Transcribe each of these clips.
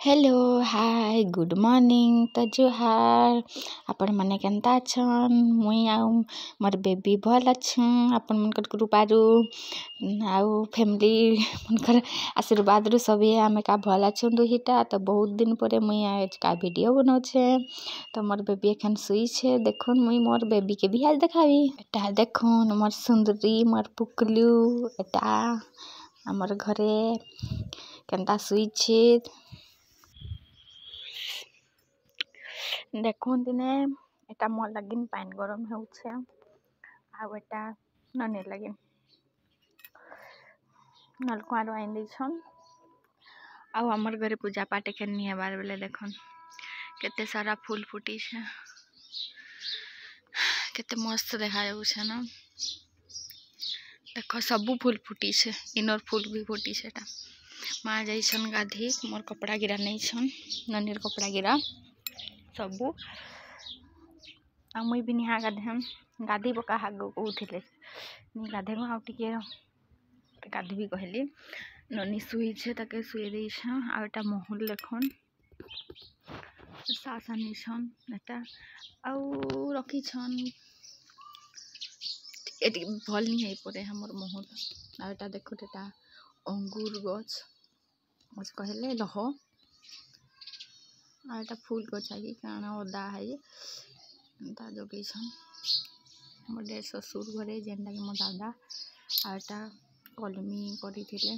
Hello hi good morning तो जुहार आपण माने केनता छन मुई आउ मोर बेबी भल अच्छे आपण मनकर कृपारू आउ फैमिली मनकर आशीर्वाद रु सभी आमे का भल अच्छे दुहिटा तो बहुत दिन परे मुई आज का वीडियो बनाछे तो मोर बेबी एखन सुई छे देखुन मुई मोर बेबी के भी आज देखाबी एटा देखुन मोर सुंदरी मोर पुकलू एटा हमर घरे केनता सुई छे देखुन दिने एटा मोर लगिन पानी गरम होउछे आ एटा नने लगिन नलकुआर आइन दैछन आ हमर घरे पूजा पाठ के नहीं हेबार बेले देखुन केते सारा फूल फुटी छे केते मस्त देखा जाउछे न देखो सबू फूल फुटी छे इनर फूल भी फुटी छे एटा माँ जाइछन गाधी मोर कपड़ा गिरा नहीं छन ननीर कपड़ा गिरा सबू आ मुई भी निहा गाधेम गाधी पका हाग उठिले नि गाधे आ टिके गाधी भी कहली ननी सुई छे ताके सुई देई छ आ एटा महल देखन सासानी छन एटा आउ रखी छन एटी भल नि है परे हमर महल आ एटा देखो एटा अंगूर गछ मस कहले लह आ एटा फूल गछ है काना ओदा है ता जोगी छन मोर ससुर घरे जेनटा कि मो दादा आ एटा कलमी करिथिले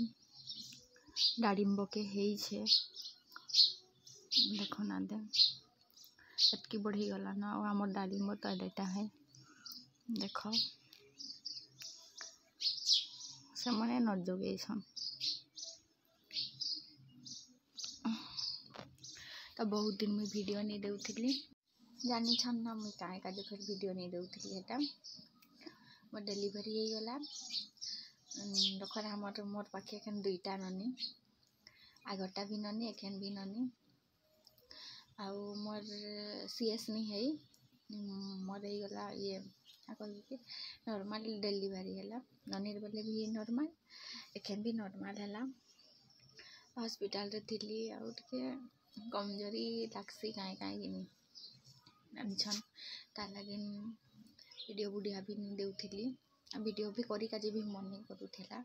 डाळिंब के हेई छे देखो ना दे एतकी बढ़ी गला ना आ हमर डाळिंब तो एटा है देखो से मने न जोगे छन तो बहुत दिन में वीडियो नहीं देउथिली जानी छन ना मुई काहे का फिर वीडियो नहीं देउथिली एटा मोर डिलीवरी हे गला रखर हमर मोर पाखे एखन दुईटा ननी आगरटा भी ननी एखन भी ननी आउ मोर सीएस नहीं है मोर हे गला ये कि नॉर्मल डिलीवरी हैला ननीर बेले भी नॉर्मल एखन भी नॉर्मल हैला हॉस्पिटल रे थिली आउ के कमजोरी लागसी काहे काहे कि छन ता लगिन वीडियो बुढ़िया भी नहीं देउथिली वीडियो भी करी काजे भी मन नहीं करूथिला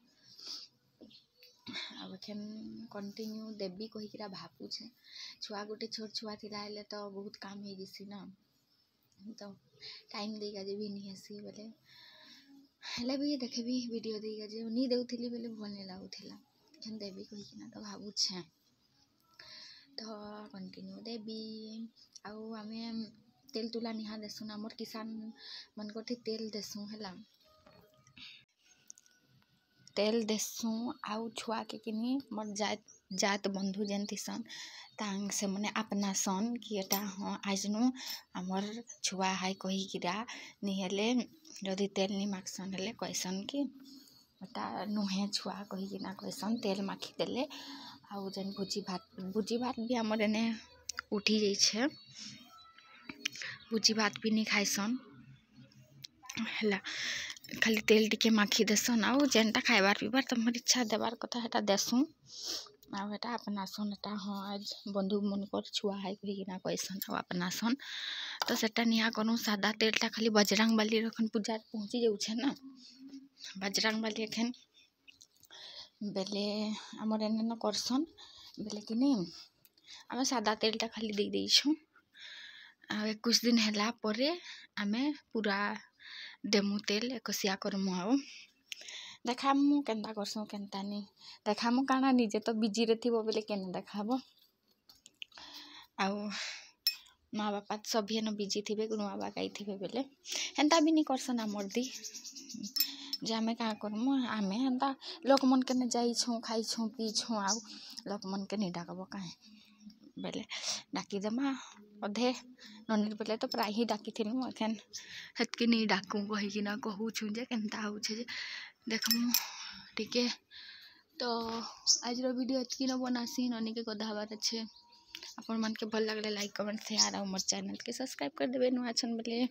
अब एखन कंटिन्यू देबी कहिकिरा भाबू छे छुआ गोटे छोट छुआ थिला हेले तो बहुत काम हे जिसी ना तो टाइम दे काजे भी नहीं हेसी बेले हेले भी देखबी वीडियो दे काजे नहीं देउथिली बेले भल नहीं लागुथिला एखन देबी कहिकिना तो भाबू छे तो कंटिन्यू देबी आउ आमे तेल तुला निहा देसु ना मोर किसान मन कोठी तेल देसु हला तेल देसु आउ छुआ के किनी मोर जात बंधु जेंती सन तांग से मने अपना सन कि एटा हाँ आजनु हमर छुआ है कही गिरा निहेले यदि तेल नि माखसन हेले कैसन कि एटा नुहे छुआ कही गिना कैसन तेल माखी देले आउ जेन भुजी भात भी हमर एने उठी जाई छे भुजी भात भी नहीं खाइसन हला खाली तेल टिके माखी देसन आउ जेनटा खाइबार पीबार तमर इच्छा देबार कथा हेटा देसु आ एटा अपना सन एटा हाँ आज बंधु मन कर छुआ है कहिना कैसन आ अपना सन तो सेटा निया कनु सादा तेलटा खाली बजरंग बाली रखन पूजा पहुंची जाउ छे ना बजरंग बाली एखन बेले हमर एने न करसन बेले कि नहीं आमे सादा तेलटा खाली दे देई छु आ कुछ दिन हैला परे आमे पूरा डेमो तेल एकसिया करमु आउ देखामु केनता करसु केनता नहीं देखामु काना निजे तो बिजी रे थिबो बेले केने देखाबो आउ माँ बापा सभी न बिजी थिबे नुआ बागाई थिबे बेले हेन्ता भी नहीं करसन हमर दी जे आमे का करमु आमे हेन्ता लोक मन के जाई छु खाई छु पी छु आउ लोक मन के नहीं डाकबो काहे बेले डाकी देमा अधे ननीर बेले तो प्राय ही डाकी थिलु एखन हेतकी नहीं डाकू कहिकिना कहू छु जे केनता हो छे देखमु ठीक है तो आज रो वीडियो एतकी न बनासी ननी के गधाबार अच्छे अपन मन के भल लगले लाइक कमेंट शेयर और मोर चैनल के सब्सक्राइब कर देबे नुआ छन बेले।